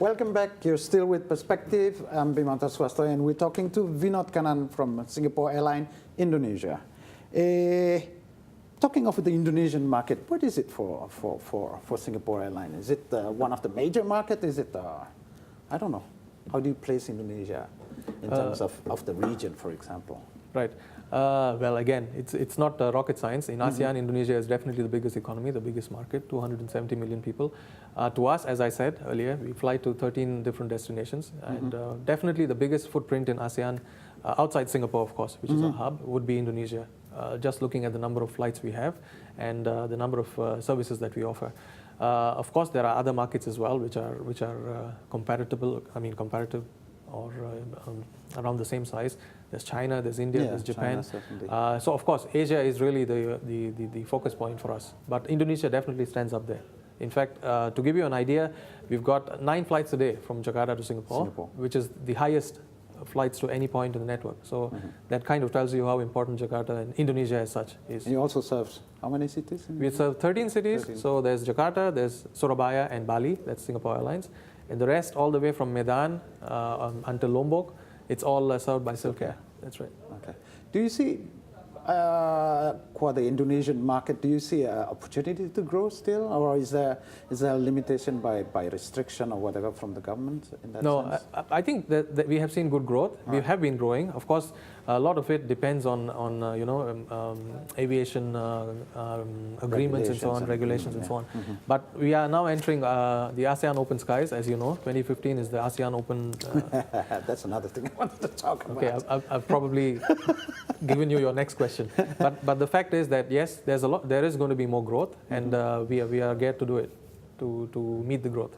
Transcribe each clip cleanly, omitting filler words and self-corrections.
Welcome back. You're still with Perspective. I'm Bhimanto Suwastoyo, and we're talking to Vinod Kanan from Singapore Airline, Indonesia. Talking of the Indonesian market, what is it for Singapore Airline? Is it one of the major markets? Is it, I don't know. How do you place Indonesia in terms of the region, for example? Right. Well, again, it's not rocket science. In ASEAN, Indonesia is definitely the biggest economy, the biggest market, 270 million people. To us, as I said earlier, we fly to 13 different destinations. And definitely the biggest footprint in ASEAN, outside Singapore, of course, which is our hub, would be Indonesia. Just looking at the number of flights we have and the number of services that we offer. Of course, there are other markets as well, which are comparative or around the same size. There's China, there's India, there's Japan. So of course, Asia is really the focus point for us. But Indonesia definitely stands up there. In fact, to give you an idea, we've got 9 flights a day from Jakarta to Singapore, which is the highest flights to any point in the network. So that kind of tells you how important Jakarta and Indonesia as such is. And you also serve how many cities? We serve 13 cities. 13. So there's Jakarta, there's Surabaya and Bali, that's Singapore Airlines. And the rest, all the way from Medan until Lombok, it's all served by Silk Air. That's right. Okay. Do you see, for the Indonesian market, do you see an opportunity to grow still? Or is there a limitation by restriction or whatever from the government in that sense? No, I think that we have seen good growth. We have been growing. Of course, a lot of it depends on aviation agreements and so on, regulations and so on. But we are now entering the ASEAN Open Skies, as you know. 2015 is the ASEAN Open. That's another thing I wanted to talk about. Okay, I've probably given you your next question. But the fact is that yes, there is going to be more growth, and we are geared to do it, to meet the growth.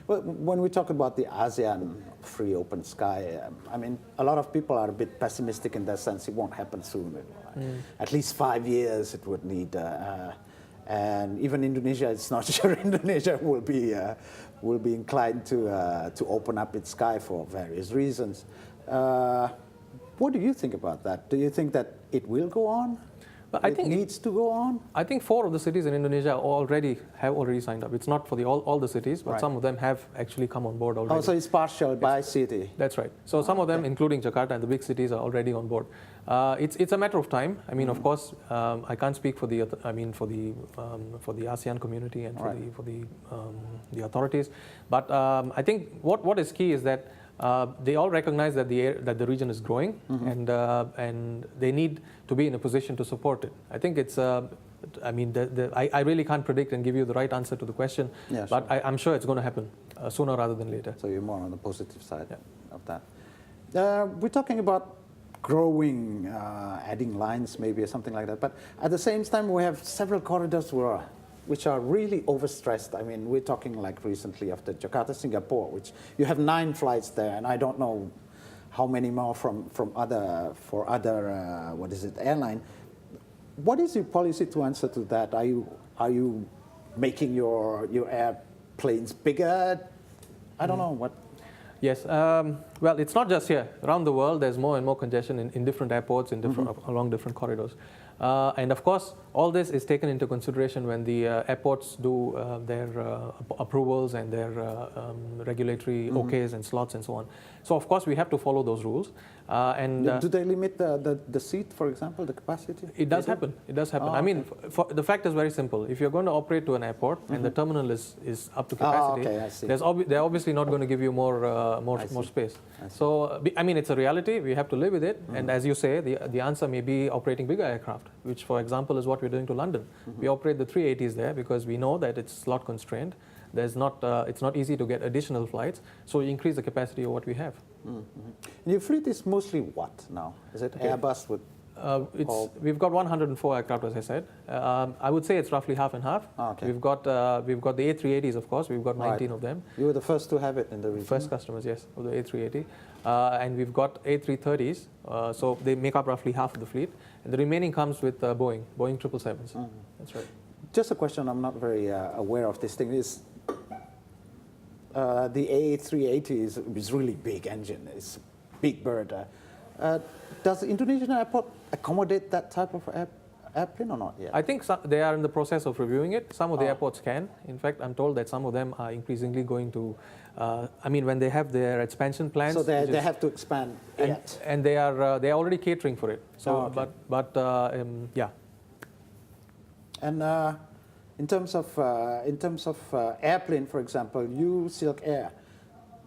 Well, when we talk about the ASEAN free open sky, I mean, a lot of people are a bit pessimistic in that sense. It won't happen soon. At least 5 years it would need. And even Indonesia, it's not sure Indonesia will be inclined to open up its sky for various reasons. What do you think about that? Do you think that it will go on? But I think it needs to go on? I think 4 of the cities in Indonesia have already signed up. It's not for all the cities, but some of them have actually come on board already. Oh, so it's partial by city. That's right. So some of them, including Jakarta and the big cities, are already on board. It's a matter of time. I mean, of course, I can't speak for the ASEAN community and for the authorities. But I think what is key is that they all recognize that the region is growing, and they need to be in a position to support it. I think it's. I really can't predict and give you the right answer to the question, but I'm sure it's going to happen sooner rather than later. So you're more on the positive side of that. We're talking about growing, adding lines maybe or something like that. But at the same time, we have several corridors which are really overstressed. I mean, we're talking like recently of the Jakarta, Singapore, which you have 9 flights there, and I don't know how many more from other airline. What is your policy to answer to that? Are you making your airplanes bigger? I don't know what. Yes. Well, it's not just here. Around the world, there's more and more congestion in different airports, along different corridors. And of course, all this is taken into consideration when the airports do their approvals and their regulatory OKs and slots and so on. So of course, we have to follow those rules. Do they limit the seat, for example, the capacity? It does happen. It does happen. I mean, the fact is very simple. If you're going to operate to an airport and the terminal is up to capacity, they're obviously not going to give you more space. So I mean, it's a reality. We have to live with it. And as you say, the answer may be operating bigger aircraft, which, for example, is what we're doing to London. We operate the 380s there because we know that it's slot constrained. It's not easy to get additional flights, so we increase the capacity of what we have. And your fleet is mostly what now? Is it Airbus with? We've got 104 aircraft, as I said. I would say it's roughly half and half. We've got the A380s, of course. We've got 19 of them. You were the first to have it in the region. First customers, yes, of the A380. And we've got A330s, so they make up roughly half of the fleet. And the remaining comes with Boeing 777s. That's right. Just a question, I'm not very aware of this thing, is the A380 is really big engine. It's a big bird. Does the Indonesian airport accommodate that type of airplane or not yet? I think they are in the process of reviewing it. Some of the Oh. airports can. In fact, I'm told that some of them are increasingly going to, when they have their expansion plans. So they have to expand yet. And they are already catering for it. So, Oh, okay. yeah. And in terms of airplane, for example, Silk Air,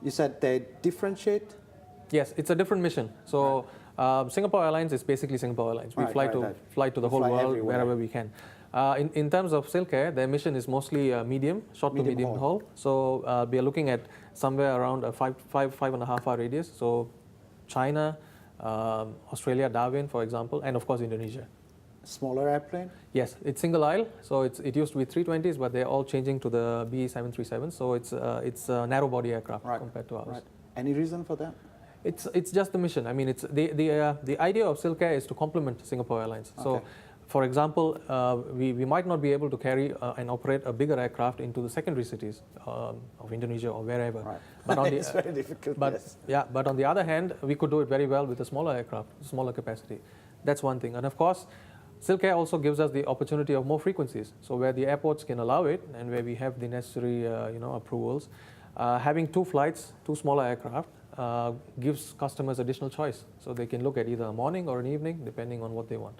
you said they differentiate. Yes, it's a different mission. So Singapore Airlines is basically Singapore Airlines. We fly to the whole world everywhere. wherever we can. In terms of Silk Air, their mission is mostly short to medium haul. So we are looking at somewhere around a 5.5 hour radius. So China, Australia, Darwin, for example, and of course Indonesia. Smaller airplane? Yes, it's single aisle. So it used to be 320s, but they're all changing to the BE 737. So it's a narrow body aircraft compared to ours. Right. Any reason for that? It's just the mission. I mean, it's the idea of Silk Air is to complement Singapore Airlines. So, Okay. for example, we might not be able to carry and operate a bigger aircraft into the secondary cities of Indonesia or wherever. Right. But on It's very difficult. But yes. yeah, but on the other hand, we could do it very well with a smaller aircraft, smaller capacity. That's one thing. And of course, Silk Air also gives us the opportunity of more frequencies. So where the airports can allow it and where we have the necessary approvals, having two flights, two smaller aircraft, gives customers additional choice. So they can look at either a morning or an evening, depending on what they want.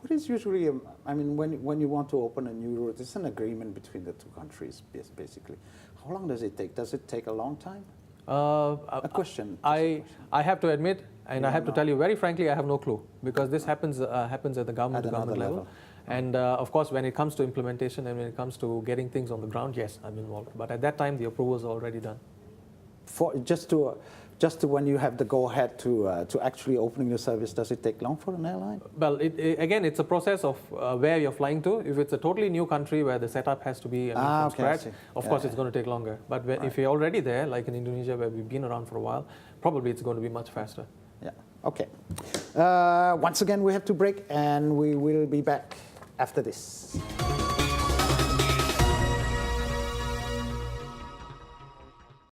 What is usually, when you want to open a new route, it's an agreement between the two countries, basically. How long does it take? Does it take a long time? A question. I have to admit, and I have to tell you very frankly, I have no clue, because this happens at the government level. And of course, when it comes to implementation and when it comes to getting things on the ground, yes, I'm involved. But at that time, the approvals are already done. Just to when you have the go-ahead to actually opening the service, does it take long for an airline? Well, again, it's a process of where you're flying to. If it's a totally new country where the setup has to be from scratch, of course it's going to take longer. But if you're already there, like in Indonesia where we've been around for a while, probably it's going to be much faster. Yeah, okay. Once again, we have to break and we will be back after this.